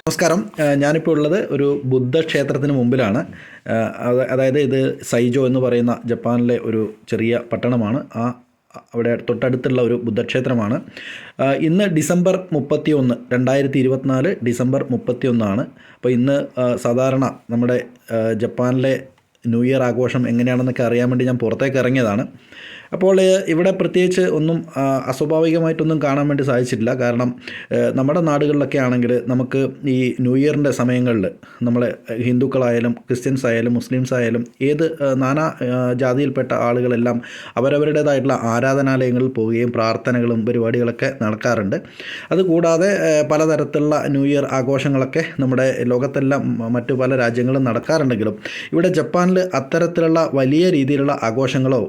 നമസ്കാരം. ഞാനിപ്പോൾ ഉള്ളത് ഒരു ബുദ്ധക്ഷേത്രത്തിന് മുമ്പിലാണ്. അതായത് ഇത് സൈജോ എന്ന് പറയുന്ന ജപ്പാനിലെ ഒരു ചെറിയ പട്ടണമാണ്. അവിടെ തൊട്ടടുത്തുള്ള ഒരു ബുദ്ധക്ഷേത്രമാണ്. ഇന്ന് ഡിസംബർ 31, 2024 ഡിസംബർ 31. അപ്പോൾ ഇന്ന് സാധാരണ നമ്മുടെ ജപ്പാനിലെ ന്യൂ ഇയർ ആഘോഷം എങ്ങനെയാണെന്നൊക്കെ അറിയാൻ വേണ്ടി ഞാൻ പുറത്തേക്ക് ഇറങ്ങിയതാണ്. അപ്പോൾ ഇവിടെ പ്രത്യേകിച്ച് ഒന്നും അസ്വാഭാവികമായിട്ടൊന്നും കാണാൻ വേണ്ടി സാധിച്ചിട്ടില്ല. കാരണം നമ്മുടെ നാടുകളിലൊക്കെ ആണെങ്കിൽ നമുക്ക് ഈ ന്യൂ ഇയറിൻ്റെ സമയങ്ങളിൽ നമ്മളെ ഹിന്ദുക്കളായാലും ക്രിസ്ത്യൻസ് ആയാലും മുസ്ലിംസ് ആയാലും ഏത് നാനാ ജാതിയിൽപ്പെട്ട ആളുകളെല്ലാം അവരവരുടേതായിട്ടുള്ള ആരാധനാലയങ്ങളിൽ പോവുകയും പ്രാർത്ഥനകളും പരിപാടികളൊക്കെ നടക്കാറുണ്ട്. അതുകൂടാതെ പലതരത്തിലുള്ള ന്യൂ ഇയർ ആഘോഷങ്ങളൊക്കെ നമ്മുടെ ലോകത്തെല്ലാം മറ്റു പല രാജ്യങ്ങളും നടക്കാറുണ്ടെങ്കിലും ഇവിടെ ജപ്പാനിൽ അത്തരത്തിലുള്ള വലിയ രീതിയിലുള്ള ആഘോഷങ്ങളോ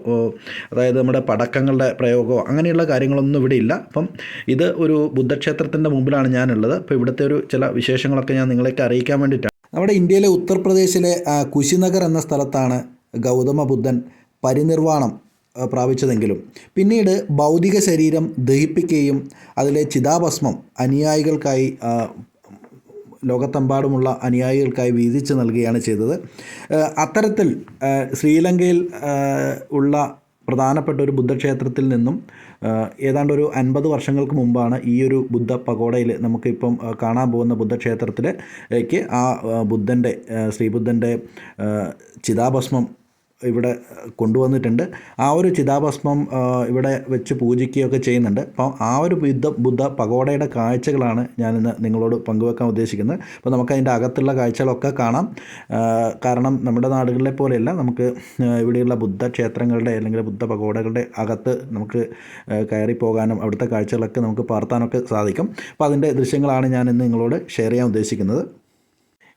അതായത് നമ്മുടെ പടക്കങ്ങളുടെ പ്രയോഗമോ അങ്ങനെയുള്ള കാര്യങ്ങളൊന്നും ഇവിടെ ഇല്ല. അപ്പം ഇത് ഒരു ബുദ്ധക്ഷേത്രത്തിൻ്റെ മുമ്പിലാണ് ഞാനുള്ളത്. അപ്പോൾ ഇവിടുത്തെ ഒരു ചില വിശേഷങ്ങളൊക്കെ ഞാൻ നിങ്ങളേക്ക് അറിയിക്കാൻ വേണ്ടിയിട്ടാണ്. നമ്മുടെ ഇന്ത്യയിലെ ഉത്തർപ്രദേശിലെ കുശിനഗർ എന്ന സ്ഥലത്താണ് ഗൗതമ ബുദ്ധൻ പരിനിർവാണം പ്രാപിച്ചതെങ്കിലും പിന്നീട് ഭൗതിക ശരീരം ദഹിപ്പിക്കുകയും അതിലെ ചിതാഭസ്മം അനുയായികൾക്കായി ലോകത്തെമ്പാടുമുള്ള അനുയായികൾക്കായി വീതിച്ചു നൽകുകയാണ് ചെയ്തത്. അത്തരത്തിൽ ശ്രീലങ്കയിൽ ഉള്ള പ്രധാനപ്പെട്ട ഒരു ബുദ്ധക്ഷേത്രത്തിൽ നിന്നും ഏതാണ്ട് ഒരു 50 വർഷങ്ങൾക്ക് മുമ്പാണ് ഈ ഒരു ബുദ്ധ പഗോഡയിൽ നമുക്കിപ്പം കാണാൻ പോകുന്ന ബുദ്ധക്ഷേത്രത്തിലേക്ക് ബുദ്ധൻ്റെ ശ്രീബുദ്ധൻ്റെ ചിതാഭസ്മം ഇവിടെ കൊണ്ടുവന്നിട്ടുണ്ട്. ആ ഒരു ചിതാഭസ്മം ഇവിടെ വെച്ച് പൂജിക്കുകയൊക്കെ ചെയ്യുന്നുണ്ട്. അപ്പം ആ ഒരു ബുദ്ധ പഗോഡയുടെ കാഴ്ചകളാണ് ഞാനിന്ന് നിങ്ങളോട് പങ്കുവെക്കാൻ ഉദ്ദേശിക്കുന്നത്. അപ്പോൾ നമുക്കതിൻ്റെ അകത്തുള്ള കാഴ്ചകളൊക്കെ കാണാം. കാരണം നമ്മുടെ നാടുകളിലെ പോലെയല്ല, നമുക്ക് ഇവിടെയുള്ള ബുദ്ധക്ഷേത്രങ്ങളുടെ അല്ലെങ്കിൽ ബുദ്ധ പഗോഡകളുടെ അകത്ത് നമുക്ക് കയറി പോകാനും അവിടുത്തെ കാഴ്ചകളൊക്കെ നമുക്ക് പകർത്താനൊക്കെ സാധിക്കും. അപ്പോൾ അതിൻ്റെ ദൃശ്യങ്ങളാണ് ഞാനിന്ന് നിങ്ങളോട് ഷെയർ ചെയ്യാൻ ഉദ്ദേശിക്കുന്നത്.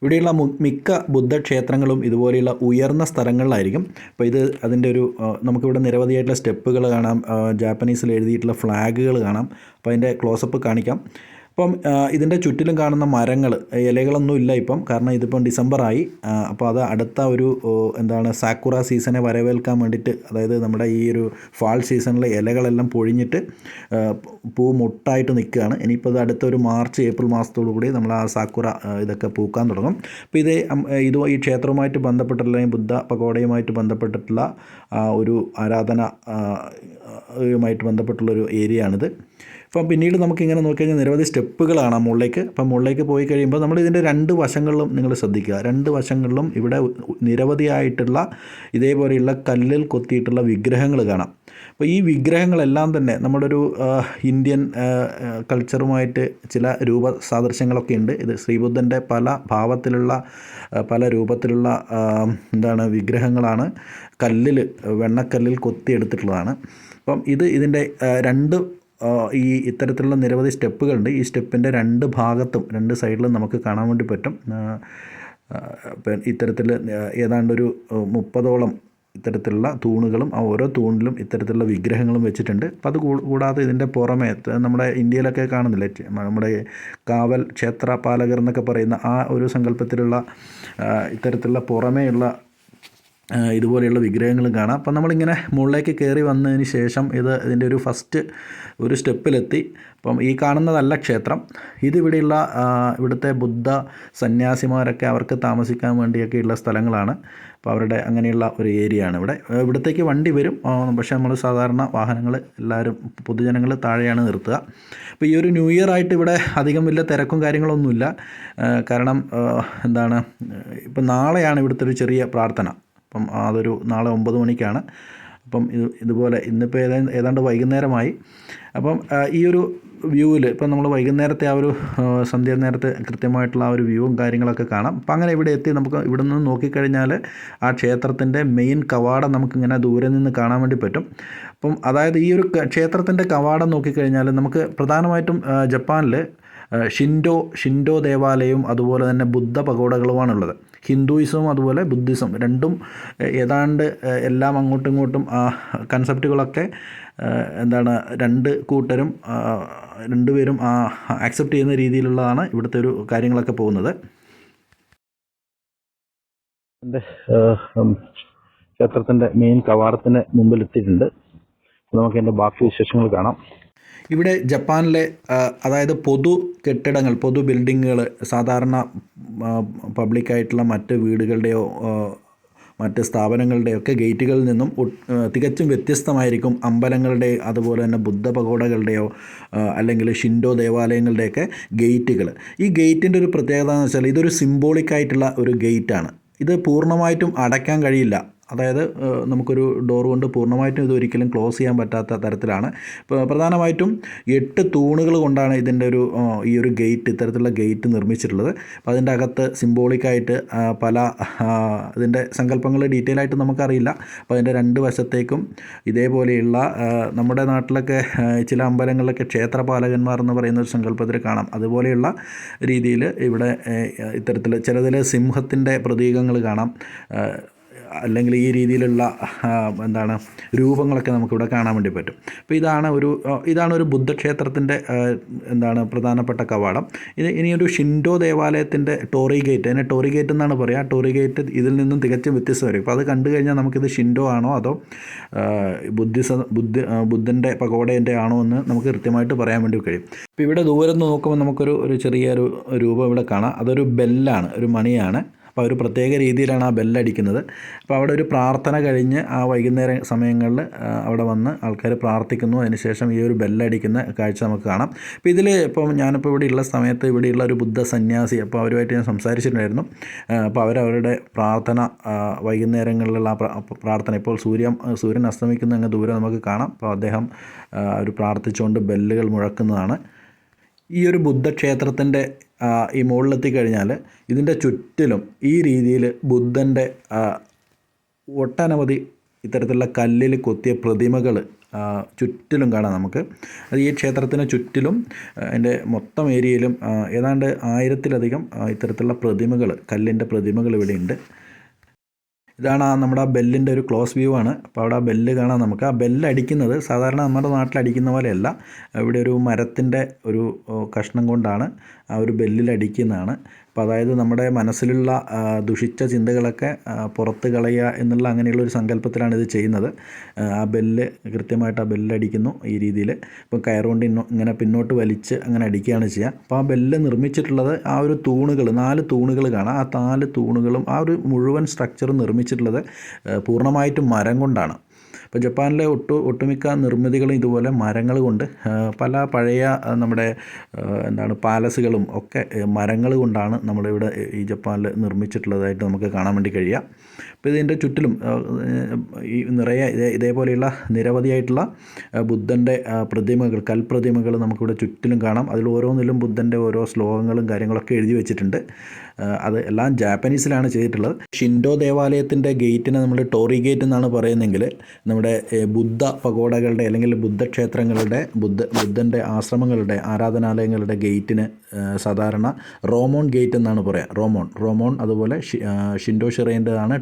ഇവിടെയുള്ള മിക്ക ബുദ്ധക്ഷേത്രങ്ങളും ഇതുപോലെയുള്ള ഉയർന്ന സ്ഥലങ്ങളിലായിരിക്കും. അപ്പോൾ അതിൻ്റെ ഒരു നമുക്കിവിടെ നിരവധിയായിട്ടുള്ള സ്റ്റെപ്പുകൾ കാണാം, ജാപ്പനീസിൽ എഴുതിയിട്ടുള്ള ഫ്ലാഗുകൾ കാണാം. അപ്പോൾ അതിൻ്റെ ക്ലോസപ്പ് കാണിക്കാം. അപ്പം ഇതിൻ്റെ ചുറ്റിലും കാണുന്ന മരങ്ങൾ, ഇലകളൊന്നും ഇല്ല ഇപ്പം, കാരണം ഇതിപ്പം ഡിസംബറായി. അപ്പോൾ അത് അടുത്ത ഒരു സാക്കുറ സീസണെ വരവേൽക്കാൻ വേണ്ടിയിട്ട്, അതായത് നമ്മുടെ ഈ ഒരു ഫാൾ സീസണിലെ ഇലകളെല്ലാം പൊഴിഞ്ഞിട്ട് പൂ മുട്ടായിട്ട് നിൽക്കുകയാണ്. ഇനിയിപ്പോൾ അത് അടുത്തൊരു മാർച്ച് ഏപ്രിൽ മാസത്തോടു കൂടി നമ്മൾ ആ സാക്കുറ ഇതൊക്കെ പൂക്കാൻ തുടങ്ങും. അപ്പോൾ ഈ ക്ഷേത്രവുമായിട്ട് ബന്ധപ്പെട്ടുള്ള, അല്ലെങ്കിൽ ബുദ്ധ പഗോഡയുമായിട്ട് ബന്ധപ്പെട്ടിട്ടുള്ള ഒരു ആരാധനയുമായിട്ട് ബന്ധപ്പെട്ടുള്ളൊരു ഏരിയയാണിത്. അപ്പം പിന്നീട് നമുക്കിങ്ങനെ നോക്കിക്കഴിഞ്ഞാൽ നിരവധി സ്റ്റെപ്പുകൾ കാണാം മുകളിലേക്ക്. അപ്പം മുകളിലേക്ക് പോയി കഴിയുമ്പോൾ നമ്മൾ ഇതിൻ്റെ 2 വശങ്ങളിലും നിങ്ങൾ ശ്രദ്ധിക്കുക. 2 വശങ്ങളിലും ഇവിടെ നിരവധിയായിട്ടുള്ള ഇതേപോലെയുള്ള കല്ലിൽ കൊത്തിയിട്ടുള്ള വിഗ്രഹങ്ങൾ കാണാം. അപ്പോൾ ഈ വിഗ്രഹങ്ങളെല്ലാം തന്നെ നമ്മുടെ ഒരു ഇന്ത്യൻ കൾച്ചറുമായിട്ട് ചില സാദൃശ്യങ്ങളൊക്കെ ഉണ്ട്. ഇത് ശ്രീബുദ്ധൻ്റെ പല ഭാവത്തിലുള്ള പല രൂപത്തിലുള്ള വിഗ്രഹങ്ങളാണ് വെണ്ണക്കല്ലിൽ കൊത്തിയെടുത്തിട്ടുള്ളതാണ്. അപ്പം ഇതിൻ്റെ ഈ ഇത്തരത്തിലുള്ള നിരവധി സ്റ്റെപ്പുകളുണ്ട്. ഈ സ്റ്റെപ്പിൻ്റെ 2 ഭാഗത്തും 2 സൈഡിലും നമുക്ക് കാണാൻ വേണ്ടി പറ്റും. ഇത്തരത്തിൽ ഏതാണ്ടൊരു 30ഓളം ഇത്തരത്തിലുള്ള തൂണുകളും ഓരോ തൂണിലും ഇത്തരത്തിലുള്ള വിഗ്രഹങ്ങളും വെച്ചിട്ടുണ്ട്. അപ്പോൾ അത് കൂടാതെ ഇതിൻ്റെ പുറമേ നമ്മുടെ ഇന്ത്യയിലൊക്കെ കാണുന്നില്ലേ, നമ്മുടെ കാവൽ ക്ഷേത്രപാലകർ എന്നൊക്കെ പറയുന്ന ആ ഒരു സങ്കല്പത്തിലുള്ള ഇത്തരത്തിലുള്ള പുറമേയുള്ള ഇതുപോലെയുള്ള വിഗ്രഹങ്ങളും കാണാം. അപ്പം നമ്മളിങ്ങനെ മുകളിലേക്ക് കയറി വന്നതിന് ശേഷം ഇതിൻ്റെ ഒരു ഫസ്റ്റ് ഒരു സ്റ്റെപ്പിലെത്തി. അപ്പം ഈ കാണുന്നതല്ല ക്ഷേത്രം, ഇവിടുത്തെ ബുദ്ധ സന്യാസിമാരൊക്കെ അവർക്ക് താമസിക്കാൻ വേണ്ടിയൊക്കെയുള്ള സ്ഥലങ്ങളാണ്. അപ്പോൾ അവരുടെ അങ്ങനെയുള്ള ഒരു ഏരിയയാണ് ഇവിടത്തേക്ക് വണ്ടി വരും. പക്ഷേ നമ്മൾ സാധാരണ വാഹനങ്ങൾ എല്ലാവരും പൊതുജനങ്ങൾ താഴെയാണ് നിർത്തുക. അപ്പോൾ ഈ ഒരു ന്യൂ ഇയർ ആയിട്ട് ഇവിടെ അധികം വലിയ തിരക്കും കാര്യങ്ങളൊന്നുമില്ല. കാരണം ഇപ്പം നാളെയാണ് ഇവിടുത്തെ ഒരു ചെറിയ പ്രാർത്ഥന. അപ്പം അതൊരു നാളെ 9 മണിക്കാണ്. അപ്പം ഇതുപോലെ ഇന്നിപ്പോൾ ഏതാണ്ട് വൈകുന്നേരമായി. അപ്പം ഈ ഒരു വ്യൂവിൽ ഇപ്പം നമ്മൾ വൈകുന്നേരത്തെ ആ ഒരു സന്ധ്യ നേരത്തെ കൃത്യമായിട്ടുള്ള ആ ഒരു വ്യൂവും കാര്യങ്ങളൊക്കെ കാണാം. അപ്പം അങ്ങനെ ഇവിടെ എത്തി നമുക്ക് ഇവിടെ നിന്ന് നോക്കിക്കഴിഞ്ഞാൽ ആ ക്ഷേത്രത്തിൻ്റെ മെയിൻ കവാടം നമുക്കിങ്ങനെ ദൂരെ നിന്ന് കാണാൻ വേണ്ടി പറ്റും. അപ്പം അതായത് ഈ ഒരു ക്ഷേത്രത്തിൻ്റെ കവാടം നോക്കിക്കഴിഞ്ഞാൽ നമുക്ക് പ്രധാനമായിട്ടും ജപ്പാനിൽ ഷിൻഡോ ദേവാലയവും അതുപോലെ തന്നെ ബുദ്ധ പഗോഡകളുമാണുള്ളത്. ഹിന്ദുയിസവും അതുപോലെ ബുദ്ധിസം രണ്ടും ഏതാണ്ട് എല്ലാം അങ്ങോട്ടും ഇങ്ങോട്ടും കൺസെപ്റ്റുകളൊക്കെ രണ്ട് കൂട്ടരും രണ്ടുപേരും ആക്സെപ്റ്റ് ചെയ്യുന്ന രീതിയിലുള്ളതാണ് ഇവിടുത്തെ ഒരു കാര്യങ്ങളൊക്കെ പോകുന്നത്. എൻ്റെ ക്ഷേത്രത്തിൻ്റെ മെയിൻ കവാടത്തിന് മുമ്പിൽ എത്തിയിട്ടുണ്ട്. നമുക്ക് എൻ്റെ ബാക്കി വിശേഷങ്ങൾ കാണാം. ഇവിടെ ജപ്പാനിലെ അതായത് പൊതു കെട്ടിടങ്ങൾ, പൊതു ബിൽഡിങ്ങുകൾ സാധാരണ പബ്ലിക്കായിട്ടുള്ള മറ്റ് വീടുകളുടെയോ മറ്റ് സ്ഥാപനങ്ങളുടെയൊക്കെ ഗേറ്റുകളിൽ നിന്നും തികച്ചും വ്യത്യസ്തമായിരിക്കും അമ്പലങ്ങളുടെ അതുപോലെ തന്നെ ബുദ്ധ പഗോഡകളുടെയോ അല്ലെങ്കിൽ ഷിൻഡോ ദേവാലയങ്ങളുടെയൊക്കെ ഗേറ്റുകൾ. ഈ ഗേറ്റിൻ്റെ ഒരു പ്രത്യേകത എന്ന് വെച്ചാൽ ഇതൊരു സിംബോളിക്കായിട്ടുള്ള ഒരു ഗേറ്റാണ്. ഇത് പൂർണ്ണമായിട്ടും അടയ്ക്കാൻ കഴിയില്ല. അതായത് നമുക്കൊരു ഡോർ കൊണ്ട് പൂർണ്ണമായിട്ടും ഇതൊരിക്കലും ക്ലോസ് ചെയ്യാൻ പറ്റാത്ത തരത്തിലാണ്. പ്രധാനമായിട്ടും 8 തൂണുകൾ കൊണ്ടാണ് ഇതിൻ്റെ ഈ ഒരു ഗേറ്റ്, ഇത്തരത്തിലുള്ള ഗേറ്റ് നിർമ്മിച്ചിട്ടുള്ളത്. അപ്പോൾ അതിൻ്റെ അകത്ത് സിംബോളിക്കായിട്ട് പല ഇതിൻ്റെ സങ്കല്പങ്ങൾ ഡീറ്റെയിൽ ആയിട്ട് നമുക്കറിയില്ല. അപ്പോൾ അതിൻ്റെ 2 വശത്തേക്കും ഇതേപോലെയുള്ള നമ്മുടെ നാട്ടിലൊക്കെ ചില അമ്പലങ്ങളിലൊക്കെ ക്ഷേത്രപാലകന്മാർ എന്ന് പറയുന്ന ഒരു സങ്കല്പത്തിൽ കാണാം. അതുപോലെയുള്ള രീതിയിൽ ഇവിടെ ഇത്തരത്തിൽ ചിലതിൽ സിംഹത്തിൻ്റെ പ്രതീകങ്ങൾ കാണാം. അല്ലെങ്കിൽ ഈ രീതിയിലുള്ള രൂപങ്ങളൊക്കെ നമുക്കിവിടെ കാണാൻ വേണ്ടി പറ്റും. അപ്പോൾ ഇതാണ് ഒരു ബുദ്ധക്ഷേത്രത്തിൻ്റെ പ്രധാനപ്പെട്ട കവാടം. ഇനിയൊരു ഷിൻഡോ ദേവാലയത്തിൻ്റെ ടോറി ഗേറ്റ്, അതിനെ ടോറി ഗേറ്റ് എന്നാണ് പറയുക. ടോറി ഗേറ്റ് ഇതിൽ നിന്നും തികച്ചും വ്യത്യസ്തമായിരിക്കും. അപ്പോൾ അത് കണ്ടു കഴിഞ്ഞാൽ നമുക്കിത് ഷിൻഡോ ആണോ അതോ ബുദ്ധൻ്റെ പഗോഡേൻ്റെ ആണോ എന്ന് നമുക്ക് കൃത്യമായിട്ട് പറയാൻ വേണ്ടി കഴിയും. അപ്പോൾ ഇവിടെ ദൂരം നോക്കുമ്പോൾ നമുക്കൊരു ചെറിയൊരു രൂപം ഇവിടെ കാണാം. അതൊരു ബെല്ലാണ്, ഒരു മണിയാണ്. അപ്പോൾ ഒരു പ്രത്യേക രീതിയിലാണ് ആ ബെല്ലടിക്കുന്നത്. അപ്പോൾ അവിടെ ഒരു പ്രാർത്ഥന കഴിഞ്ഞ് ആ വൈകുന്നേര സമയങ്ങളിൽ അവിടെ വന്ന് ആൾക്കാർ പ്രാർത്ഥിക്കുന്നു. അതിനുശേഷം ഈ ഒരു ബെല്ലടിക്കുന്ന കാഴ്ച നമുക്ക് കാണാം. അപ്പോൾ ഇതിൽ ഞാനിപ്പോൾ ഇവിടെയുള്ള സമയത്ത് ഇവിടെയുള്ള ഒരു ബുദ്ധ സന്യാസി, അപ്പോൾ അവരുമായിട്ട് ഞാൻ സംസാരിച്ചിട്ടുണ്ടായിരുന്നു. അപ്പോൾ അവരുടെ പ്രാർത്ഥന വൈകുന്നേരങ്ങളിലുള്ള പ്രാർത്ഥന, ഇപ്പോൾ സൂര്യൻ അസ്തമിക്കുന്ന അങ്ങ് ദൂരെ നമുക്ക് കാണാം. അപ്പോൾ അദ്ദേഹം ഒരു പ്രാർത്ഥിച്ചുകൊണ്ട് ബെല്ലുകൾ മുഴക്കുന്നതാണ്. ഈ ഒരു ബുദ്ധക്ഷേത്രത്തിൻ്റെ ഈ മുകളിലെത്തി കഴിഞ്ഞാൽ ഇതിൻ്റെ ചുറ്റിലും ഈ രീതിയിൽ ബുദ്ധൻ്റെ ഒട്ടനവധി ഇത്തരത്തിലുള്ള കല്ലിൽ കൊത്തിയ പ്രതിമകൾ ചുറ്റിലും കാണാം നമുക്ക്. അത് ഈ ക്ഷേത്രത്തിന് ചുറ്റിലും അതിൻ്റെ മൊത്തം ഏരിയയിലും ഏതാണ്ട് 1000-ലധികം ഇത്തരത്തിലുള്ള പ്രതിമകൾ, കല്ലിൻ്റെ പ്രതിമകൾ ഇവിടെയുണ്ട്. ഇതാണ് നമ്മുടെ ആ ബെല്ലിൻ്റെ ഒരു ക്ലോസ് വ്യൂ ആണ്. അപ്പോൾ അവിടെ ആ ബെല്ല് കാണാം നമുക്ക്. ആ ബെല്ലടിക്കുന്നത് സാധാരണ നമ്മുടെ നാട്ടിലടിക്കുന്ന പോലെയല്ല. ഇവിടെ ഒരു മരത്തിൻ്റെ ഒരു കഷ്ണം കൊണ്ടാണ് ആ ഒരു ബെല്ലിലടിക്കുന്നതാണ്. അപ്പോൾ അതായത് നമ്മുടെ മനസ്സിലുള്ള ദുഷിച്ച ചിന്തകളൊക്കെ പുറത്ത് കളയുക എന്നുള്ള അങ്ങനെയുള്ളൊരു സങ്കല്പത്തിലാണ് ഇത് ചെയ്യുന്നത്. ആ ബെല്ല് കൃത്യമായിട്ട് ആ ബെല്ലടിക്കുന്നു ഈ രീതിയിൽ. ഇപ്പോൾ കയറുകൊണ്ട് ഇങ്ങനെ പിന്നോട്ട് വലിച്ച് അങ്ങനെ അടിക്കുകയാണ് ചെയ്യുക. അപ്പോൾ ആ ബെല്ല് നിർമ്മിച്ചിട്ടുള്ളത് ആ ഒരു തൂണുകൾ, 4 തൂണുകൾ കാണാം. ആ 4 തൂണുകളും ആ ഒരു മുഴുവൻ സ്ട്രക്ചർ നിർമ്മിച്ചിട്ടുള്ളത് പൂർണ്ണമായിട്ടും മരം കൊണ്ടാണ്. ഇപ്പോൾ ജപ്പാനിലെ ഒട്ടുമിക്ക നിർമ്മിതികളും ഇതുപോലെ മരങ്ങൾ കൊണ്ട്, പല പഴയ നമ്മുടെ പാലസുകളും ഒക്കെ മരങ്ങൾ കൊണ്ടാണ് നമ്മളിവിടെ ഈ ജപ്പാനിൽ നിർമ്മിച്ചിട്ടുള്ളതായിട്ട് നമുക്ക് കാണാൻ വേണ്ടി കഴിയുക. അപ്പോൾ ഇതിൻ്റെ ചുറ്റിലും ഈ നിറയെ ഇതേപോലെയുള്ള നിരവധിയായിട്ടുള്ള ബുദ്ധൻ്റെ പ്രതിമകൾ, കൽപ്രതിമകൾ നമുക്കിവിടെ ചുറ്റിലും കാണാം. അതിൽ ഓരോന്നിലും ബുദ്ധൻ്റെ ഓരോ ശ്ലോകങ്ങളും കാര്യങ്ങളൊക്കെ എഴുതി വെച്ചിട്ടുണ്ട്. അത് എല്ലാം ജാപ്പനീസിലാണ് ചെയ്തിട്ടുള്ളത്. ഷിൻഡോ ദേവാലയത്തിൻ്റെ ഗേറ്റിനെ നമ്മൾ ടോറി ഗേറ്റ് എന്നാണ് പറയുന്നതെങ്കിൽ നമ്മുടെ ബുദ്ധ പഗോഡകളുടെ അല്ലെങ്കിൽ ബുദ്ധക്ഷേത്രങ്ങളുടെ ബുദ്ധൻ്റെ ആശ്രമങ്ങളുടെ ആരാധനാലയങ്ങളുടെ ഗേറ്റിന് സാധാരണ റോമോൺ ഗേറ്റ് എന്നാണ് പറയുക. റോമോൺ അതുപോലെ ഷിൻഡോ ഷിറേൻ്റെതാണ്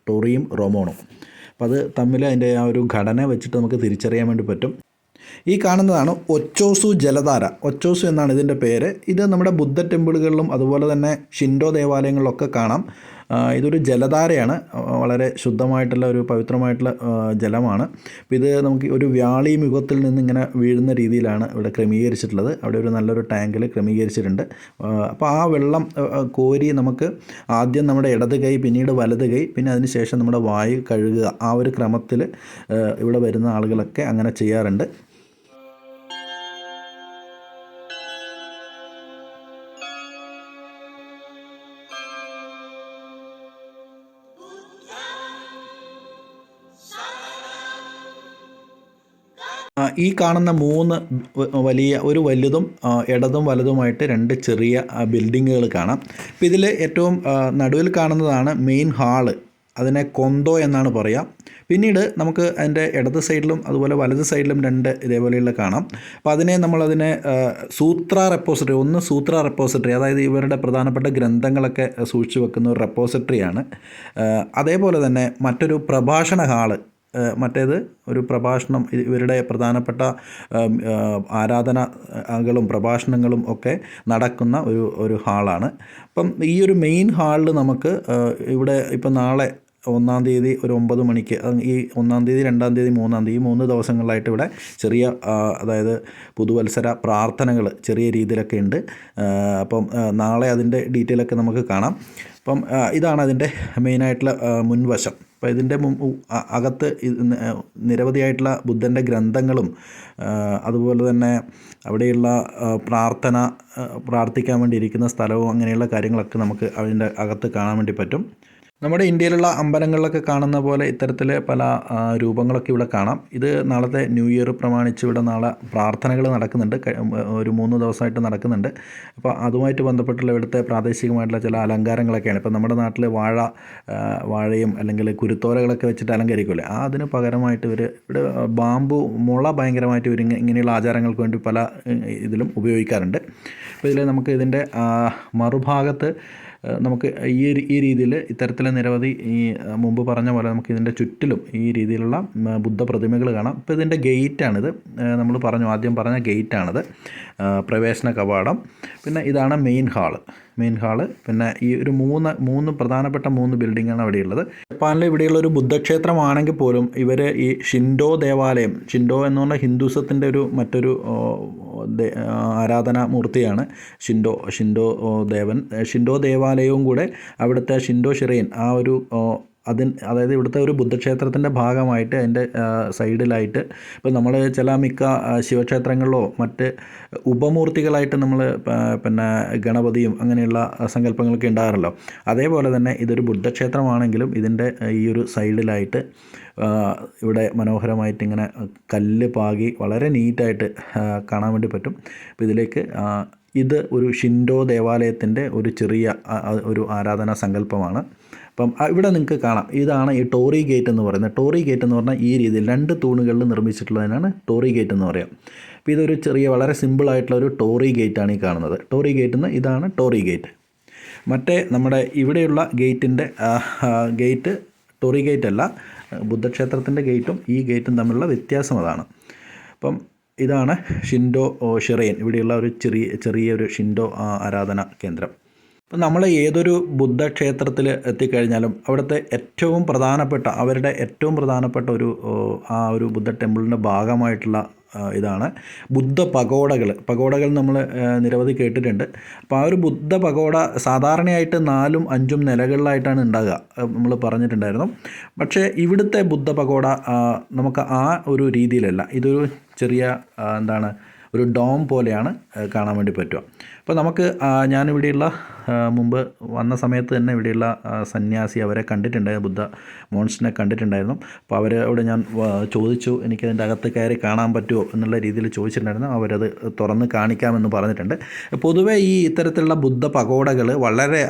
ടോറിയും റോമോണും. അപ്പോൾ അത് തമ്മിൽ അതിൻ്റെ ആ ഒരു ഘടന വെച്ചിട്ട് നമുക്ക് തിരിച്ചറിയാൻ വേണ്ടി പറ്റും. ഈ കാണുന്നതാണ് ഒച്ചോസു ജലധാര. ഒച്ചോസു എന്നാണ് ഇതിൻ്റെ പേര്. ഇത് നമ്മുടെ ബുദ്ധ ടെമ്പിളുകളിലും അതുപോലെ തന്നെ ഷിൻഡോ ദേവാലയങ്ങളിലൊക്കെ കാണാം. ഇതൊരു ജലധാരയാണ്, വളരെ ശുദ്ധമായിട്ടുള്ള ഒരു പവിത്രമായിട്ടുള്ള ജലമാണ്. അപ്പോൾ ഇത് നമുക്ക് ഒരു വ്യാളി മുഖത്തിൽ നിന്ന് ഇങ്ങനെ വീഴുന്ന രീതിയിലാണ് ഇവിടെ ക്രമീകരിച്ചിട്ടുള്ളത്. അവിടെ ഒരു നല്ലൊരു ടാങ്കിൽ ക്രമീകരിച്ചിട്ടുണ്ട്. അപ്പോൾ ആ വെള്ളം കോരി നമുക്ക് ആദ്യം നമ്മുടെ ഇടത് കൈ, പിന്നീട് വലത് കൈ, പിന്നെ അതിന് ശേഷം നമ്മുടെ വായു കഴുകുക. ആ ഒരു ക്രമത്തിൽ ഇവിടെ വരുന്ന ആളുകളൊക്കെ അങ്ങനെ ചെയ്യാറുണ്ട്. ഈ കാണുന്ന 3 വലിയ ഒരു വലുതും ഇടതും വലതുമായിട്ട് 2 ചെറിയ ബിൽഡിങ്ങുകൾ കാണാം. അപ്പോൾ ഇതിൽ ഏറ്റവും നടുവിൽ കാണുന്നതാണ് മെയിൻ ഹാള്. അതിനെ കൊന്തോ എന്നാണ് പറയുക. പിന്നീട് നമുക്ക് അതിൻ്റെ ഇടത് സൈഡിലും അതുപോലെ വലത് സൈഡിലും 2 ഇതേപോലെയുള്ള കാണാം. അപ്പോൾ നമ്മളതിനെ സൂത്ര റെപ്പോസിറ്ററി, സൂത്ര റെപ്പോസിറ്ററി, അതായത് ഇവരുടെ പ്രധാനപ്പെട്ട ഗ്രന്ഥങ്ങളൊക്കെ സൂക്ഷിച്ചു വെക്കുന്ന ഒരു റെപ്പോസിറ്ററിയാണ്. അതേപോലെ തന്നെ മറ്റൊരു പ്രഭാഷണ ഹാള്, മറ്റേത് ഒരു പ്രഭാഷണം, ഇവരുടെ പ്രധാനപ്പെട്ട ആരാധനകളും പ്രഭാഷണങ്ങളും ഒക്കെ നടക്കുന്ന ഒരു ഹാളാണ്. അപ്പം ഈ ഒരു മെയിൻ ഹാളിൽ നമുക്ക് ഇവിടെ ഇപ്പം നാളെ 1-ാം തീയതി ഒരു 9 മണിക്ക്, ഈ 1-ാം തീയതി 2-ാം തീയതി 3-ാം തീയതി 3 ദിവസങ്ങളിലായിട്ട് ഇവിടെ ചെറിയ അതായത് പുതുവത്സര പ്രാർത്ഥനകൾ ചെറിയ രീതിയിലൊക്കെ ഉണ്ട്. അപ്പം നാളെ അതിൻ്റെ ഡീറ്റെയിലൊക്കെ നമുക്ക് കാണാം. അപ്പം ഇതാണ് അതിൻ്റെ മെയിനായിട്ടുള്ള മുൻവശം. അപ്പോൾ ഇതിൻ്റെ അകത്ത് നിരവധിയായിട്ടുള്ള ബുദ്ധൻ്റെ ഗ്രന്ഥങ്ങളും അതുപോലെ തന്നെ അവിടെയുള്ള പ്രാർത്ഥിക്കാൻ വേണ്ടി ഇരിക്കുന്ന സ്ഥലവും അങ്ങനെയുള്ള കാര്യങ്ങളൊക്കെ നമുക്ക് അതിൻ്റെ അകത്ത് കാണാൻ വേണ്ടി പറ്റും. നമ്മുടെ ഇന്ത്യയിലുള്ള അമ്പലങ്ങളിലൊക്കെ കാണുന്ന പോലെ ഇത്തരത്തിൽ പല രൂപങ്ങളൊക്കെ ഇവിടെ കാണാം. ഇത് നാളത്തെ ന്യൂ ഇയർ പ്രമാണിച്ച് ഇവിടെ നാളെ പ്രാർത്ഥനകൾ നടക്കുന്നുണ്ട്, ഒരു 3 ദിവസമായിട്ട് നടക്കുന്നുണ്ട്. അപ്പോൾ അതുമായിട്ട് ബന്ധപ്പെട്ടുള്ള ഇവിടുത്തെ പ്രാദേശികമായിട്ടുള്ള ചില അലങ്കാരങ്ങളൊക്കെയാണ്. ഇപ്പോൾ നമ്മുടെ നാട്ടിൽ വാഴയും അല്ലെങ്കിൽ കുരുത്തോലകളൊക്കെ വെച്ചിട്ട് അലങ്കരിക്കില്ലേ, അതിന് പകരമായിട്ട് ഇവിടെ ബാമ്പു മുള ഭയങ്കരമായിട്ട് ഇങ്ങനെയുള്ള ആചാരങ്ങൾക്ക് വേണ്ടി പല ഇതിലും ഉപയോഗിക്കാറുണ്ട്. അപ്പോൾ ഇതിൽ നമുക്ക് ഇതിൻ്റെ മറുഭാഗത്ത് നമുക്ക് ഈ രീതിയിൽ ഇത്തരത്തിലെ നിരവധി ഈ മുമ്പ് പറഞ്ഞ പോലെ നമുക്ക് ഇതിൻ്റെ ചുറ്റിലും ഈ രീതിയിലുള്ള ബുദ്ധ പ്രതിമകൾ കാണാം. ഇപ്പോൾ ഇതിൻ്റെ ഗേറ്റാണിത്, നമ്മൾ ആദ്യം പറഞ്ഞ ഗേറ്റാണിത്, പ്രവേശന കവാടം. പിന്നെ ഇതാണ് മെയിൻ ഹാള്. പിന്നെ ഈ ഒരു മൂന്ന് പ്രധാനപ്പെട്ട 3 ബിൽഡിങ്ങാണ് അവിടെയുള്ളത്. ജപ്പാനിൽ ഇവിടെയുള്ള ഒരു ബുദ്ധക്ഷേത്രമാണെങ്കിൽ പോലും ഇവർ ഈ ഷിൻഡോ ദേവാലയം, ഷിൻഡോ എന്ന് പറഞ്ഞാൽ ഹിന്ദുസത്തിൻ്റെ മറ്റൊരു ആരാധനാ മൂർത്തിയാണ് ഷിൻഡോ ദേവാലയവും കൂടെ അവിടുത്തെ ഷിൻഡോ ഷിറൈൻ അതായത് ഇവിടുത്തെ ഒരു ബുദ്ധക്ഷേത്രത്തിൻ്റെ ഭാഗമായിട്ട് അതിൻ്റെ സൈഡിലായിട്ട് ഇപ്പോൾ നമ്മൾ മിക്ക ശിവക്ഷേത്രങ്ങളിലോ മറ്റ് ഉപമൂർത്തികളായിട്ട് നമ്മൾ പിന്നെ ഗണപതിയും അങ്ങനെയുള്ള സങ്കല്പങ്ങളൊക്കെ ഉണ്ടാകാറല്ലോ. അതേപോലെ തന്നെ ഇതൊരു ബുദ്ധക്ഷേത്രമാണെങ്കിലും ഇതിൻ്റെ ഈ ഒരു സൈഡിലായിട്ട് ഇവിടെ മനോഹരമായിട്ട് ഇങ്ങനെ കല്ല് പാകി വളരെ നീറ്റായിട്ട് കാണാൻ വേണ്ടി പറ്റും. അപ്പോൾ ഇതിലേക്ക് ഇത് ഒരു ഷിൻഡോ ദേവാലയത്തിൻ്റെ ഒരു ചെറിയ ഒരു ആരാധനാ സങ്കല്പമാണ്. അപ്പം ഇവിടെ നിങ്ങൾക്ക് കാണാം, ഇതാണ് ഈ ടോറി ഗേറ്റ് എന്ന് പറയുന്നത്. ടോറി ഗേറ്റ് എന്ന് പറഞ്ഞാൽ ഈ രീതിയിൽ 2 തൂണുകളിൽ നിർമ്മിച്ചിട്ടുള്ളതിനാണ് ടോറി ഗേറ്റ് എന്ന് പറയുക. അപ്പോൾ ഇതൊരു ചെറിയ വളരെ സിമ്പിളായിട്ടുള്ള ഒരു ടോറി ഗേറ്റാണ് ഈ കാണുന്നത്. ടോറി ഗേറ്റ് ഇതാണ് ടോറി ഗേറ്റ്. മറ്റേ നമ്മുടെ ഇവിടെയുള്ള ഗേറ്റ് ടോറി ഗേറ്റ് അല്ല, ബുദ്ധക്ഷേത്രത്തിൻ്റെ ഗേറ്റും ഈ ഗേറ്റും തമ്മിലുള്ള വ്യത്യാസം അതാണ്. അപ്പം ഇതാണ് ഷിൻഡോ ഷിറൈൻ, ഇവിടെയുള്ള ഒരു ചെറിയൊരു ഷിൻഡോ ആരാധന കേന്ദ്രം. അപ്പം നമ്മൾ ഏതൊരു ബുദ്ധക്ഷേത്രത്തിൽ എത്തിക്കഴിഞ്ഞാലും അവിടുത്തെ അവരുടെ ഏറ്റവും പ്രധാനപ്പെട്ട ഒരു ബുദ്ധ ടെമ്പിളിൻ്റെ ഭാഗമായിട്ടുള്ള ഇതാണ് ബുദ്ധ പഗോഡകൾ നമ്മൾ നിരവധി കേട്ടിട്ടുണ്ട്. അപ്പോൾ ആ ഒരു ബുദ്ധ പഗോഡ സാധാരണയായിട്ട് 4ഉം 5ഉം നിലകളിലായിട്ടാണ് ഉണ്ടാകുക, നമ്മൾ പറഞ്ഞിട്ടുണ്ടായിരുന്നു. പക്ഷേ ഇവിടുത്തെ ബുദ്ധ പഗോഡ നമുക്ക് ആ ഒരു രീതിയിലല്ല, ഇതൊരു ചെറിയ ഒരു ഡോം പോലെയാണ് കാണാൻ വേണ്ടി പറ്റുക. അപ്പോൾ നമുക്ക് ഞാനിവിടെയുള്ള മുമ്പ് വന്ന സമയത്ത് തന്നെ ഇവിടെയുള്ള സന്യാസി അവരെ കണ്ടിട്ടുണ്ടായിരുന്നു, ബുദ്ധ മോൺസിനെ കണ്ടിട്ടുണ്ടായിരുന്നു. അപ്പോൾ അവരോട് ഞാൻ ചോദിച്ചു എനിക്കതിൻ്റെ അകത്ത് കയറി കാണാൻ പറ്റുമോ എന്നുള്ള രീതിയിൽ ചോദിച്ചിട്ടുണ്ടായിരുന്നു. അവരത് തുറന്ന് കാണിക്കാമെന്ന് പറഞ്ഞിട്ടുണ്ട്. പൊതുവേ ഈ ഇത്തരത്തിലുള്ള ബുദ്ധ പഗോഡകൾ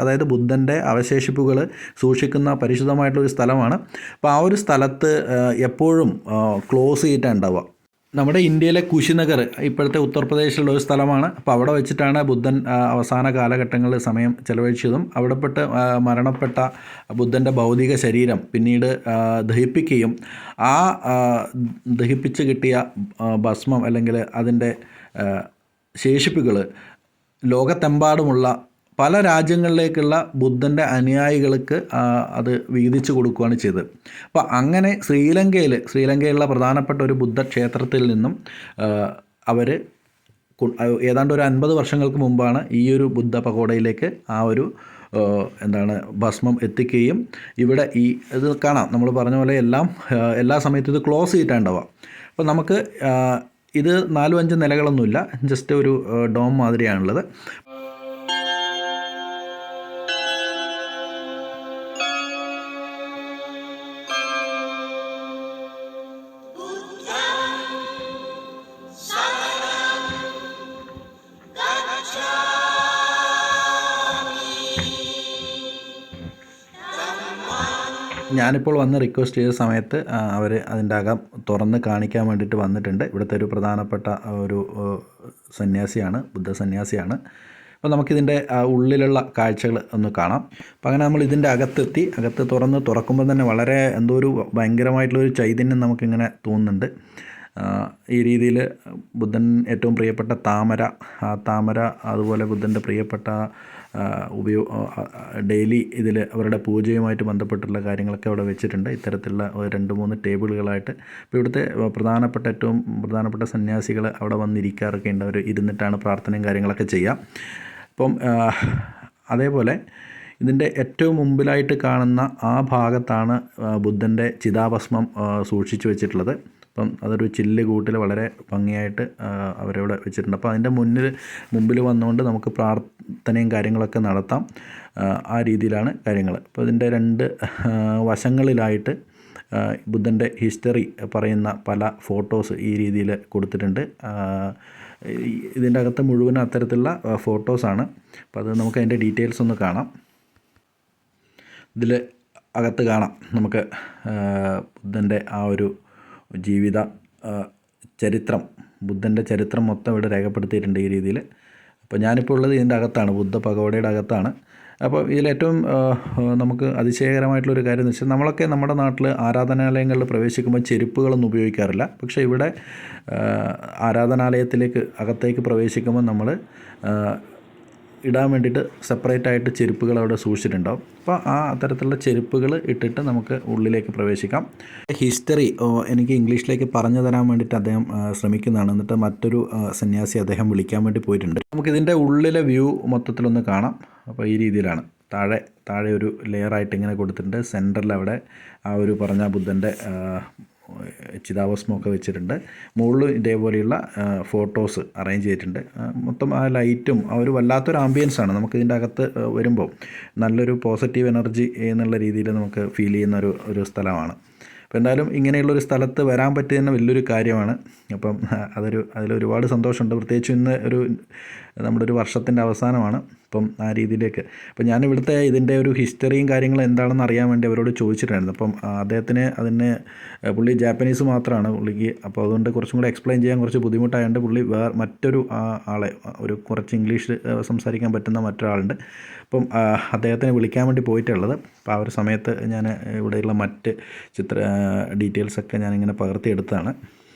അതായത് ബുദ്ധൻ്റെ അവശേഷിപ്പുകൾ സൂക്ഷിക്കുന്ന പരിശുദ്ധമായിട്ടുള്ളൊരു സ്ഥലമാണ്. അപ്പോൾ ആ ഒരു സ്ഥലത്ത് എപ്പോഴും ക്ലോസ് ചെയ്തിട്ടാണ് ഉണ്ടാവുക. നമ്മുടെ ഇന്ത്യയിലെ കുശിനഗർ ഇപ്പോഴത്തെ ഉത്തർപ്രദേശിലുള്ള ഒരു സ്ഥലമാണ്. അപ്പോൾ അവിടെ വെച്ചിട്ടാണ് ബുദ്ധൻ അവസാന കാലഘട്ടങ്ങളിൽ സമയം ചെലവഴിച്ചതും അവിടെ മരണപ്പെട്ട ബുദ്ധൻ്റെ ഭൗതിക ശരീരം പിന്നീട് ദഹിപ്പിക്കുകയും ദഹിപ്പിച്ച് കിട്ടിയ ഭസ്മം അല്ലെങ്കിൽ അതിൻ്റെ ശേഷിപ്പുകൾ ലോകത്തെമ്പാടുമുള്ള പല രാജ്യങ്ങളിലേക്കുള്ള ബുദ്ധൻ്റെ അനുയായികൾക്ക് അത് വീതിച്ചു കൊടുക്കുകയാണ് ചെയ്തത്. അപ്പോൾ അങ്ങനെ ശ്രീലങ്കയിലുള്ള പ്രധാനപ്പെട്ട ഒരു ബുദ്ധക്ഷേത്രത്തിൽ നിന്നും അവർ ഏതാണ്ട് ഒരു 50 വർഷങ്ങൾക്ക് മുമ്പാണ് ഈ ഒരു ബുദ്ധ പഗോഡയിലേക്ക് ഭസ്മം എത്തിക്കുകയും ഇവിടെ ഇത് കാണാം, നമ്മൾ പറഞ്ഞ പോലെ എല്ലാ സമയത്തും ഇത് ക്ലോസ് ചെയ്തിട്ടുണ്ടാവുക. അപ്പോൾ നമുക്ക് ഇത് 4-5 നിലകളൊന്നുമില്ല, ജസ്റ്റ് ഒരു ഡോം മാതിരിയാണുള്ളത്. ഞാനിപ്പോൾ വന്ന് റിക്വസ്റ്റ് ചെയ്ത സമയത്ത് അവർ അതിൻ്റെ അകം തുറന്ന് കാണിക്കാൻ വേണ്ടിയിട്ട് വന്നിട്ടുണ്ട്. ഇവിടുത്തെ ഒരു പ്രധാനപ്പെട്ട ഒരു സന്യാസിയാണ്, ബുദ്ധ സന്യാസിയാണ്. അപ്പോൾ നമുക്കിതിൻ്റെ ഉള്ളിലുള്ള കാഴ്ചകൾ ഒന്ന് കാണാം. അപ്പോൾ അങ്ങനെ നമ്മൾ ഇതിൻ്റെ അകത്തെത്തി. അകത്ത് തുറക്കുമ്പോൾ തന്നെ വളരെ എന്തോ ഒരു ഭയങ്കരമായിട്ടുള്ളൊരു ചൈതന്യം നമുക്കിങ്ങനെ തോന്നുന്നുണ്ട്. ഈ രീതിയിൽ ബുദ്ധൻ ഏറ്റവും പ്രിയപ്പെട്ട താമര, താമര അതുപോലെ ബുദ്ധൻ്റെ പ്രിയപ്പെട്ട ഡെയിലി ഇതിൽ അവരുടെ പൂജയുമായിട്ട് ബന്ധപ്പെട്ടുള്ള കാര്യങ്ങളൊക്കെ അവിടെ വെച്ചിട്ടുണ്ട്. ഇത്തരത്തിലുള്ള 2-3 ടേബിളുകളായിട്ട്. ഇപ്പോൾ ഇവിടുത്തെ ഏറ്റവും പ്രധാനപ്പെട്ട സന്യാസികൾ അവിടെ വന്നിരിക്കാറൊക്കെ ഉണ്ട്. അവർ ഇരുന്നിട്ടാണ് പ്രാർത്ഥനയും കാര്യങ്ങളൊക്കെ ചെയ്യുക. അപ്പം അതേപോലെ ഇതിൻ്റെ ഏറ്റവും മുമ്പിലായിട്ട് കാണുന്ന ആ ഭാഗത്താണ് ബുദ്ധൻ്റെ ചിതാഭസ്മം സൂക്ഷിച്ചു വെച്ചിട്ടുള്ളത്. അപ്പം അതൊരു ചില്ല് കൂട്ടിൽ വളരെ ഭംഗിയായിട്ട് അവരവിടെ വെച്ചിട്ടുണ്ട്. അപ്പോൾ അതിൻ്റെ മുമ്പിൽ വന്നുകൊണ്ട് നമുക്ക് പ്രാർത്ഥനയും കാര്യങ്ങളൊക്കെ നടത്താം. ആ രീതിയിലാണ് കാര്യങ്ങൾ. അപ്പോൾ ഇതിൻ്റെ 2 വശങ്ങളിലായിട്ട് ബുദ്ധൻ്റെ ഹിസ്റ്ററി പറയുന്ന പല ഫോട്ടോസ് ഈ രീതിയിൽ കൊടുത്തിട്ടുണ്ട്. ഇതിൻ്റെ അകത്ത് മുഴുവൻ അത്തരത്തിലുള്ള ഫോട്ടോസാണ്. അപ്പോൾ അത് നമുക്ക് അതിൻ്റെ ഡീറ്റെയിൽസ് ഒന്ന് കാണാം. ഇതിൽ അകത്ത് കാണാം നമുക്ക് ബുദ്ധൻ്റെ ആ ഒരു ജീവിത ചരിത്രം, ബുദ്ധൻ്റെ ചരിത്രം മൊത്തം ഇവിടെ രേഖപ്പെടുത്തിയിട്ടുണ്ട് ഈ രീതിയിൽ. അപ്പോൾ ഞാനിപ്പോൾ ഉള്ളത് ഇതിൻ്റെ അകത്താണ്, ബുദ്ധ പഗോഡയുടെ അകത്താണ്. അപ്പോൾ ഇതിലേറ്റവും നമുക്ക് അതിശയകരമായിട്ടുള്ളൊരു കാര്യം എന്ന് വെച്ചാൽ, നമ്മളൊക്കെ നമ്മുടെ നാട്ടിൽ ആരാധനാലയങ്ങളിൽ പ്രവേശിക്കുമ്പോൾ ചെരുപ്പുകളൊന്നും ഉപയോഗിക്കാറില്ല. പക്ഷേ ഇവിടെ ആരാധനാലയത്തിലേക്ക് അകത്തേക്ക് പ്രവേശിക്കുമ്പോൾ നമ്മൾ ഇടാൻ വേണ്ടിയിട്ട് സെപ്പറേറ്റായിട്ട് ചെരുപ്പുകൾ അവിടെ സൂക്ഷിച്ചിട്ടുണ്ടാവും. അപ്പോൾ ആ അത്തരത്തിലുള്ള ചെരുപ്പുകൾ ഇട്ടിട്ട് നമുക്ക് ഉള്ളിലേക്ക് പ്രവേശിക്കാം. ഹിസ്റ്ററി എനിക്ക് ഇംഗ്ലീഷിലേക്ക് പറഞ്ഞു തരാൻ വേണ്ടിയിട്ട് അദ്ദേഹം ശ്രമിക്കുന്നതാണ്. എന്നിട്ട് മറ്റൊരു സന്യാസി അദ്ദേഹം വിളിക്കാൻ വേണ്ടി പോയിട്ടുണ്ട്. നമുക്കിതിൻ്റെ ഉള്ളിലെ വ്യൂ മൊത്തത്തിലൊന്ന് കാണാം. അപ്പോൾ ഈ രീതിയിലാണ്. താഴെ ഒരു ലെയറായിട്ട് ഇങ്ങനെ കൊടുത്തിട്ടുണ്ട്. സെൻറ്ററിൽ അവിടെ ആ ഒരു പറഞ്ഞ ബുദ്ധൻ്റെ ചിതാഭസ്മമൊക്കെ വെച്ചിട്ടുണ്ട്. മുകളിൽ ഇതേപോലെയുള്ള ഫോട്ടോസ് അറേഞ്ച് ചെയ്തിട്ടുണ്ട്. മൊത്തം ആ ലൈറ്റും ആ ഒരു വല്ലാത്തൊരു ആംബിയൻസാണ്. നമുക്കിതിൻ്റെ അകത്ത് വരുമ്പോൾ നല്ലൊരു പോസിറ്റീവ് എനർജി എന്നുള്ള രീതിയിൽ നമുക്ക് ഫീൽ ചെയ്യുന്ന ഒരു സ്ഥലമാണ്. അപ്പോൾ എന്തായാലും ഇങ്ങനെയുള്ളൊരു സ്ഥലത്ത് വരാൻ പറ്റിയ തന്നെ വലിയൊരു കാര്യമാണ്. അപ്പം അതിലൊരുപാട് സന്തോഷമുണ്ട്. പ്രത്യേകിച്ച് ഇന്ന് നമ്മുടെ ഒരു വർഷത്തിൻ്റെ അവസാനമാണ്. അപ്പം ആ രീതിയിലേക്ക് അപ്പം ഞാനിവിടുത്തെ ഇതിൻ്റെ ഒരു ഹിസ്റ്ററിയും കാര്യങ്ങളും എന്താണെന്ന് അറിയാൻ വേണ്ടി അവരോട് ചോദിച്ചിട്ടുണ്ടായിരുന്നു. അപ്പം അദ്ദേഹത്തിന് പുള്ളി ജാപ്പനീസ് മാത്രമാണ് പുള്ളിക്ക്. അപ്പോൾ അതുകൊണ്ട് കുറച്ചും കൂടെ എക്സ്പ്ലെയിൻ ചെയ്യാൻ കുറച്ച് ബുദ്ധിമുട്ടായതുകൊണ്ട് പുള്ളി മറ്റൊരു ആളെ, കുറച്ച് ഇംഗ്ലീഷ് സംസാരിക്കാൻ പറ്റുന്ന മറ്റൊരാളുണ്ട്. അപ്പം അദ്ദേഹത്തിനെ വിളിക്കാൻ വേണ്ടി പോയിട്ടുള്ളത്. അപ്പോൾ ആ ഒരു സമയത്ത് ഞാൻ ഇവിടെയുള്ള മറ്റ് ഡീറ്റെയിൽസൊക്കെ ഞാനിങ്ങനെ പകർത്തിയെടുത്തതാണ്.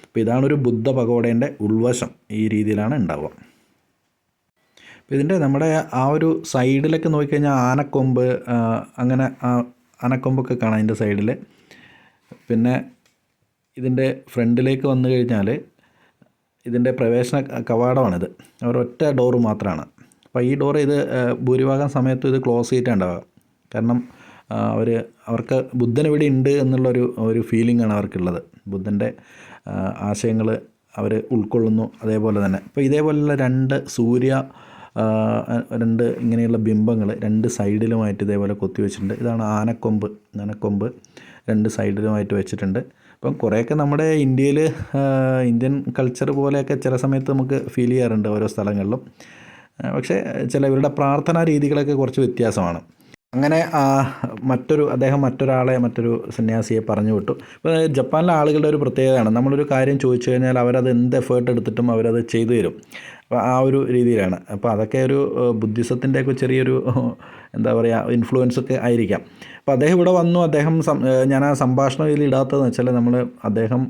അപ്പോൾ ഇതാണൊരു ബുദ്ധ പഗോഡേൻ്റെ ഉൾവശം. ഈ രീതിയിലാണ് ഉണ്ടാവുക. അപ്പോൾ ഇതിൻ്റെ നമ്മുടെ ആ ഒരു സൈഡിലൊക്കെ നോക്കിക്കഴിഞ്ഞാൽ ആനക്കൊമ്പ്, അങ്ങനെ ആനക്കൊമ്പൊക്കെ കാണാം ഇതിൻ്റെ സൈഡിൽ. പിന്നെ ഇതിൻ്റെ ഫ്രണ്ടിലേക്ക് വന്നു കഴിഞ്ഞാൽ ഇതിൻ്റെ പ്രവേശന കവാടമാണിത്. ഒരൊറ്റ ഡോറ് മാത്രമാണ്. അപ്പോൾ ഈ ഡോറ് ഭൂരിഭാഗം സമയത്തും ഇത് ക്ലോസ് ചെയ്തിട്ടുണ്ടാവുക. കാരണം അവർക്ക് ബുദ്ധൻ ഇവിടെ ഉണ്ട് എന്നുള്ളൊരു ഫീലിംഗാണ് അവർക്കുള്ളത്. ബുദ്ധൻ്റെ ആശയങ്ങൾ അവർ ഉൾക്കൊള്ളുന്നു. അതേപോലെ തന്നെ ഇപ്പോൾ ഇതേപോലെയുള്ള 2 ഇങ്ങനെയുള്ള ബിംബങ്ങൾ 2 സൈഡിലുമായിട്ട് ഇതേപോലെ കൊത്തി വെച്ചിട്ടുണ്ട്. ഇതാണ് ആനക്കൊമ്പ് 2 സൈഡിലുമായിട്ട് വെച്ചിട്ടുണ്ട്. അപ്പം കുറേയൊക്കെ നമ്മുടെ ഇന്ത്യൻ കൾച്ചർ പോലെയൊക്കെ ചില സമയത്ത് നമുക്ക് ഫീൽ ചെയ്യാറുണ്ട് ഓരോ സ്ഥലങ്ങളിലും. പക്ഷേ ഇവരുടെ പ്രാർത്ഥനാ രീതികളൊക്കെ കുറച്ച് വ്യത്യാസമാണ്. അങ്ങനെ മറ്റൊരു സന്യാസിയെ പറഞ്ഞു വിട്ടു. ഇപ്പോൾ ജപ്പാനിലെ ആളുകളുടെ ഒരു പ്രത്യേകതയാണ്, നമ്മളൊരു കാര്യം ചോദിച്ചു കഴിഞ്ഞാൽ അവരത് എന്ത് എഫേർട്ട് എടുത്തിട്ടും അവരത് ചെയ്തു തരും. അപ്പോൾ ആ ഒരു രീതിയിലാണ്. അപ്പോൾ അതൊക്കെ ഒരു ബുദ്ധിസത്തിൻ്റെയൊക്കെ ചെറിയൊരു ഇൻഫ്ലുവൻസൊക്കെ ആയിരിക്കാം. അപ്പോൾ അദ്ദേഹം ഇവിടെ വന്നു. ഞാൻ ആ സംഭാഷണം ഇതിൽ ഇടാത്തതെന്ന് വെച്ചാൽ അദ്ദേഹം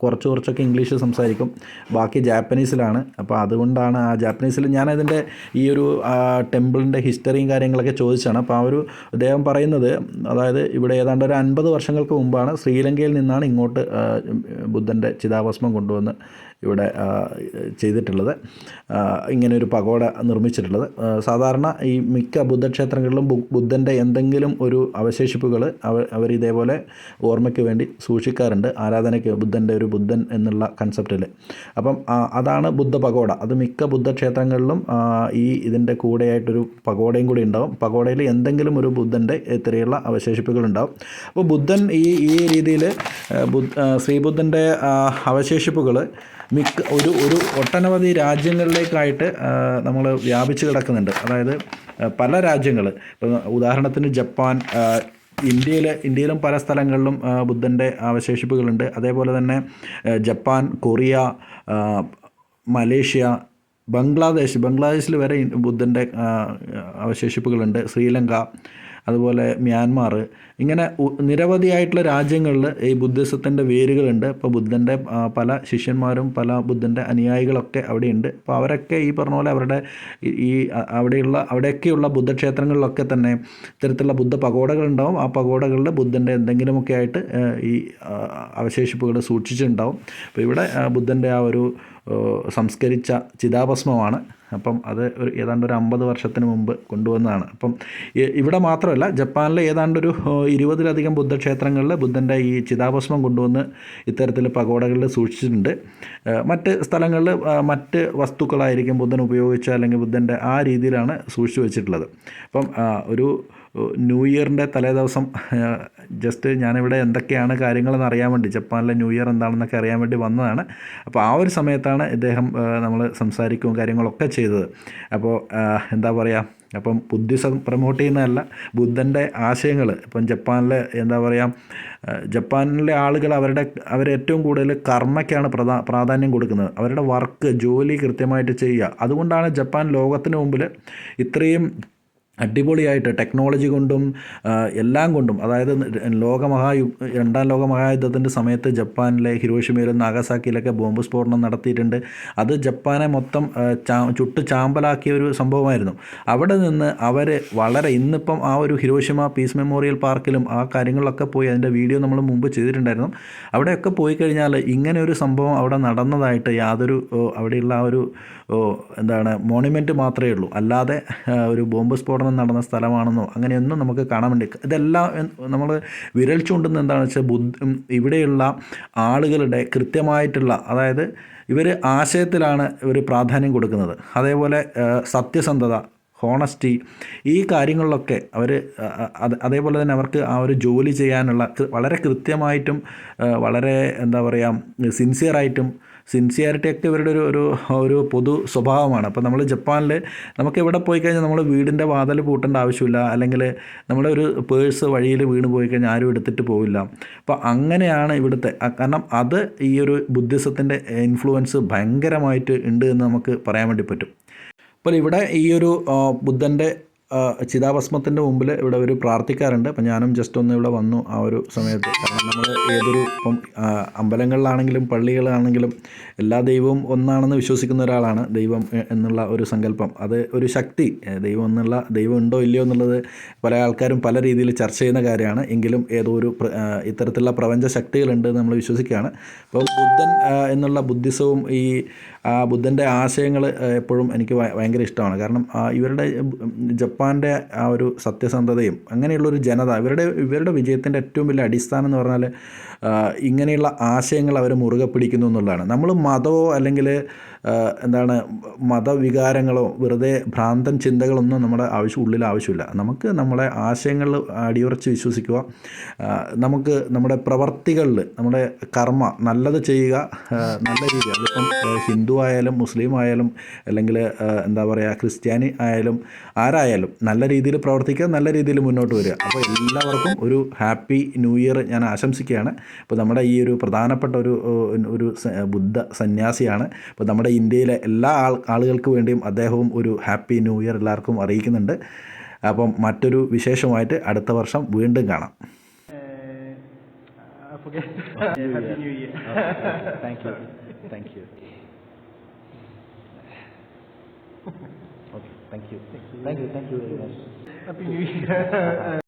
കുറച്ചൊക്കെ ഇംഗ്ലീഷ് സംസാരിക്കും, ബാക്കി ജാപ്പനീസിലാണ്. അപ്പോൾ അതുകൊണ്ടാണ് ആ ജാപ്പനീസിൽ ഞാനതിൻ്റെ ഈ ഒരു ടെമ്പിളിൻ്റെ ഹിസ്റ്ററിയും കാര്യങ്ങളൊക്കെ ചോദിച്ചാണ്. അപ്പോൾ അദ്ദേഹം പറയുന്നത്, അതായത് ഇവിടെ ഏതാണ്ട് ഒരു 50 വർഷങ്ങൾക്ക് മുമ്പാണ് ശ്രീലങ്കയിൽ നിന്നാണ് ഇങ്ങോട്ട് ബുദ്ധൻ്റെ ചിതാഭസ്മം കൊണ്ടുവന്ന് ഇവിടെ ചെയ്തിട്ടുള്ളത്, ഇങ്ങനെ ഒരു പഗോഡ നിർമ്മിച്ചിട്ടുള്ളത്. സാധാരണ ഈ മിക്ക ബുദ്ധക്ഷേത്രങ്ങളിലും ബുദ്ധൻ്റെ എന്തെങ്കിലും ഒരു അവശേഷിപ്പുകൾ അവരിതേപോലെ ഓർമ്മയ്ക്ക് വേണ്ടി സൂക്ഷിക്കാറുണ്ട്, ആരാധനയ്ക്ക്. ബുദ്ധൻ എന്നുള്ള കൺസെപ്റ്റിൽ. അപ്പം അതാണ് ബുദ്ധ പഗോഡ. അത് മിക്ക ബുദ്ധക്ഷേത്രങ്ങളിലും ഇതിൻ്റെ കൂടെയായിട്ടൊരു പഗോഡയും കൂടി ഉണ്ടാവും. പഗോഡയിൽ എന്തെങ്കിലും ഒരു ബുദ്ധൻ്റെ ഇത്രയുള്ള അവശേഷിപ്പുകൾ ഉണ്ടാവും. അപ്പോൾ ബുദ്ധൻ ഈ രീതിയിൽ ശ്രീബുദ്ധൻ്റെ അവശേഷിപ്പുകൾ ഒരു ഒട്ടനവധി രാജ്യങ്ങളിലേക്കായിട്ട് നമ്മൾ വ്യാപിച്ച് കിടക്കുന്നുണ്ട്. അതായത് പല രാജ്യങ്ങൾ, ഇപ്പോൾ ഉദാഹരണത്തിന് ജപ്പാൻ, ഇന്ത്യയിലും പല സ്ഥലങ്ങളിലും ബുദ്ധൻ്റെ അവശേഷിപ്പുകളുണ്ട്. അതേപോലെ തന്നെ ജപ്പാൻ, കൊറിയ, മലേഷ്യ, ബംഗ്ലാദേശിൽ വരെ ബുദ്ധൻ്റെ അവശേഷിപ്പുകളുണ്ട്. ശ്രീലങ്ക, അതുപോലെ മ്യാൻമാർ, ഇങ്ങനെ നിരവധിയായിട്ടുള്ള രാജ്യങ്ങളിൽ ഈ ബുദ്ധിസത്തിൻ്റെ വേരുകളുണ്ട്. ഇപ്പോൾ ബുദ്ധൻ്റെ പല ശിഷ്യന്മാരും പല ബുദ്ധൻ്റെ അനുയായികളൊക്കെ അവിടെയുണ്ട്. അപ്പോൾ അവരൊക്കെ ഈ പറഞ്ഞ പോലെ അവരുടെ ഈ അവിടെയൊക്കെയുള്ള ബുദ്ധക്ഷേത്രങ്ങളിലൊക്കെ തന്നെ ഇത്തരത്തിലുള്ള ബുദ്ധ പഗോഡകളുണ്ടാവും. ആ പഗോഡകളിൽ ബുദ്ധൻ്റെ എന്തെങ്കിലുമൊക്കെ ആയിട്ട് ഈ അവശേഷിപ്പുകൾ സൂക്ഷിച്ചിട്ടുണ്ടാവും. അപ്പോൾ ഇവിടെ ബുദ്ധൻ്റെ ആ ഒരു സംസ്കരിച്ച ചിതാഭസ്മമാണ്. അപ്പം അത് ഏതാണ്ട് ഒരു 50 വർഷത്തിന് മുമ്പ് കൊണ്ടുവന്നതാണ്. അപ്പം ഇവിടെ മാത്രമല്ല, ജപ്പാനിലെ ഏതാണ്ടൊരു 20-ലധികം ബുദ്ധക്ഷേത്രങ്ങളിൽ ബുദ്ധൻ്റെ ഈ ചിതാഭസ്മം കൊണ്ടുവന്ന് ഇത്തരത്തിൽ പഗോഡകളിൽ സൂക്ഷിച്ചിട്ടുണ്ട്. മറ്റ് സ്ഥലങ്ങളിൽ മറ്റ് വസ്തുക്കളായിരിക്കും ബുദ്ധൻ ഉപയോഗിച്ച, അല്ലെങ്കിൽ ബുദ്ധൻ്റെ ആ രീതിയിലാണ് സൂക്ഷിച്ചു വെച്ചിട്ടുള്ളത്. അപ്പം ഒരു ന്യൂ ഇയറിൻ്റെ തലേദിവസം ജസ്റ്റ് ഞാനിവിടെ എന്തൊക്കെയാണ് കാര്യങ്ങളെന്ന് അറിയാൻ വേണ്ടി, ജപ്പാനിലെ ന്യൂ ഇയർ എന്താണെന്നൊക്കെ അറിയാൻ വേണ്ടി വന്നതാണ്. അപ്പോൾ ആ ഒരു സമയത്താണ് ഇദ്ദേഹം നമ്മൾ സംസാരിക്കുകയും കാര്യങ്ങളൊക്കെ ചെയ്തത്. അപ്പോൾ എന്താ പറയുക, അപ്പം ബുദ്ധിസം പ്രൊമോട്ട് ചെയ്യുന്നതല്ല, ബുദ്ധൻ്റെ ആശയങ്ങൾ ഇപ്പം ജപ്പാനിലെ എന്താ പറയുക, ജപ്പാനിലെ ആളുകൾ അവരേറ്റവും കൂടുതൽ കർമ്മയ്ക്കാണ് പ്രാധാന്യം കൊടുക്കുന്നത്. അവരുടെ ജോലി കൃത്യമായിട്ട് ചെയ്യുക. അതുകൊണ്ടാണ് ജപ്പാൻ ലോകത്തിന് മുമ്പിൽ ഇത്രയും അടിപൊളിയായിട്ട് ടെക്നോളജി കൊണ്ടും എല്ലാം കൊണ്ടും, അതായത് രണ്ടാം ലോക മഹായുദ്ധത്തിൻ്റെ സമയത്ത് ജപ്പാനിലെ ഹിരോഷിമയിലും നാഗസാക്കിയിലൊക്കെ ബോംബ് സ്ഫോടനം നടത്തിയിട്ടുണ്ട്. അത് ജപ്പാനെ മൊത്തം ചുട്ട് ചാമ്പലാക്കിയ ഒരു സംഭവമായിരുന്നു. അവിടെ നിന്ന് അവർ ഇന്നിപ്പം ആ ഒരു ഹിരോഷിമ പീസ് മെമ്മോറിയൽ പാർക്കിലും ആ കാര്യങ്ങളിലൊക്കെ പോയി, അതിൻ്റെ വീഡിയോ നമ്മൾ മുമ്പ് ചെയ്തിട്ടുണ്ടായിരുന്നു. അവിടെയൊക്കെ പോയി കഴിഞ്ഞാൽ ഇങ്ങനെ ഒരു സംഭവം അവിടെ നടന്നതായിട്ട് യാതൊരു അവിടെയുള്ള ആ ഒരു മോണുമെൻറ്റ് മാത്രമേ ഉള്ളൂ. അല്ലാതെ ഒരു ബോംബ് സ്ഫോടനം നടന്ന സ്ഥലമാണെന്നോ അങ്ങനെയൊന്നും നമുക്ക് കാണാൻ വേണ്ടി, ഇതെല്ലാം നമ്മൾ വിരൽ ചൂണ്ടുന്ന എന്താണെന്ന് വെച്ചാൽ ഇവിടെയുള്ള ആളുകളുടെ കൃത്യമായിട്ടുള്ള, അതായത് ഇവർ ആശയത്തിലാണ് ഇവർ പ്രാധാന്യം കൊടുക്കുന്നത്. അതേപോലെ സത്യസന്ധത, ഹോണസ്റ്റി, ഈ കാര്യങ്ങളിലൊക്കെ അവർ അതേപോലെ തന്നെ അവർക്ക് ആ ഒരു ജോലി ചെയ്യാനുള്ള വളരെ കൃത്യമായിട്ടും വളരെ എന്താ പറയുക സിൻസിയറിറ്റിയൊക്കെ ഇവരുടെ ഒരു പൊതു സ്വഭാവമാണ്. അപ്പോൾ നമ്മൾ ജപ്പാനിൽ നമുക്ക് എവിടെ പോയി കഴിഞ്ഞാൽ നമ്മൾ വീടിൻ്റെ വാതിൽ പൂട്ടേണ്ട ആവശ്യമില്ല, അല്ലെങ്കിൽ നമ്മുടെ ഒരു പേഴ്സ് വഴിയിൽ വീണ് പോയി കഴിഞ്ഞാൽ ആരും എടുത്തിട്ട് പോവില്ല. അപ്പോൾ അങ്ങനെയാണ് ഇവിടുത്തെ, കാരണം അത് ഈ ഒരു ബുദ്ധിസത്തിൻ്റെ ഇൻഫ്ലുവൻസ് ഭയങ്കരമായിട്ട് ഉണ്ട് എന്ന് നമുക്ക് പറയാൻ വേണ്ടി പറ്റും. അപ്പോൾ ഇവിടെ ഈ ഒരു ബുദ്ധൻ്റെ ചിതാഭസ്മത്തിൻ്റെ മുമ്പിൽ ഇവിടെ ഒരു പ്രാർത്ഥിക്കാറുണ്ട്. അപ്പം ഞാനും ജസ്റ്റ് ഒന്ന് ഇവിടെ വന്നു ആ ഒരു സമയത്ത്. കാരണം നമ്മൾ ഇപ്പം അമ്പലങ്ങളിലാണെങ്കിലും പള്ളികളാണെങ്കിലും എല്ലാ ദൈവവും ഒന്നാണെന്ന് വിശ്വസിക്കുന്ന ഒരാളാണ്. ദൈവം എന്നുള്ള ഒരു സങ്കല്പം, അത് ഒരു ശക്തി, ദൈവം ഉണ്ടോ ഇല്ലയോ എന്നുള്ളത് പല ആൾക്കാരും പല രീതിയിൽ ചർച്ച ചെയ്യുന്ന കാര്യമാണ്. എങ്കിലും ഏതോ ഒരു ഇത്തരത്തിലുള്ള പ്രപഞ്ച ശക്തികളുണ്ട് എന്ന് നമ്മൾ വിശ്വസിക്കുകയാണ്. അപ്പോൾ ബുദ്ധൻ എന്നുള്ള ബുദ്ധിസവും ഈ ബുദ്ധൻ്റെ ആശയങ്ങൾ എപ്പോഴും എനിക്ക് ഭയങ്കര ഇഷ്ടമാണ്. കാരണം ഇവരുടെ ജപ്പാൻ്റെ ആ ഒരു സത്യസന്ധതയും അങ്ങനെയുള്ളൊരു ജനത, ഇവരുടെ വിജയത്തിൻ്റെ ഏറ്റവും വലിയ അടിസ്ഥാനം എന്ന് പറഞ്ഞാൽ ഇങ്ങനെയുള്ള ആശയങ്ങൾ അവർ മുറുകെ പിടിക്കുന്നു എന്നുള്ളതാണ്. നമ്മൾ മതമോ അല്ലെങ്കിൽ മതവികാരങ്ങളോ വെറുതെ ഭ്രാന്തൻ ചിന്തകളൊന്നും നമ്മുടെ ഉള്ളിൽ ആവശ്യമില്ല. നമുക്ക് നമ്മുടെ ആശയങ്ങളിൽ അടിയുറച്ച് വിശ്വസിക്കുക. നമുക്ക് നമ്മുടെ പ്രവർത്തികളിൽ നമ്മുടെ കർമ്മ നല്ലത് ചെയ്യുക, നല്ല രീതി, അതിപ്പം ഹിന്ദു ആയാലും മുസ്ലിം ആയാലും അല്ലെങ്കിൽ ക്രിസ്ത്യാനി ആയാലും ആരായാലും നല്ല രീതിയിൽ പ്രവർത്തിക്കുക, നല്ല രീതിയിൽ മുന്നോട്ട് വരിക. അപ്പോൾ എല്ലാവർക്കും ഒരു ഹാപ്പി ന്യൂ ഇയർ ഞാൻ ആശംസിക്കുകയാണ്. ഇപ്പോൾ നമ്മുടെ ഈ ഒരു പ്രധാനപ്പെട്ട ഒരു ബുദ്ധ സന്യാസിയാണ്. ഇപ്പോൾ നമ്മുടെ ഇന്ത്യയിലെ എല്ലാ ആളുകൾക്ക് വേണ്ടിയും അദ്ദേഹവും ഒരു ഹാപ്പി ന്യൂ ഇയർ എല്ലാവർക്കും അറിയിക്കുന്നുണ്ട്. അപ്പം മറ്റൊരു വിശേഷമായിട്ട് അടുത്ത വർഷം വീണ്ടും കാണാം. Happy New Year. Thank you. Okay, thank you very much. Happy New Year.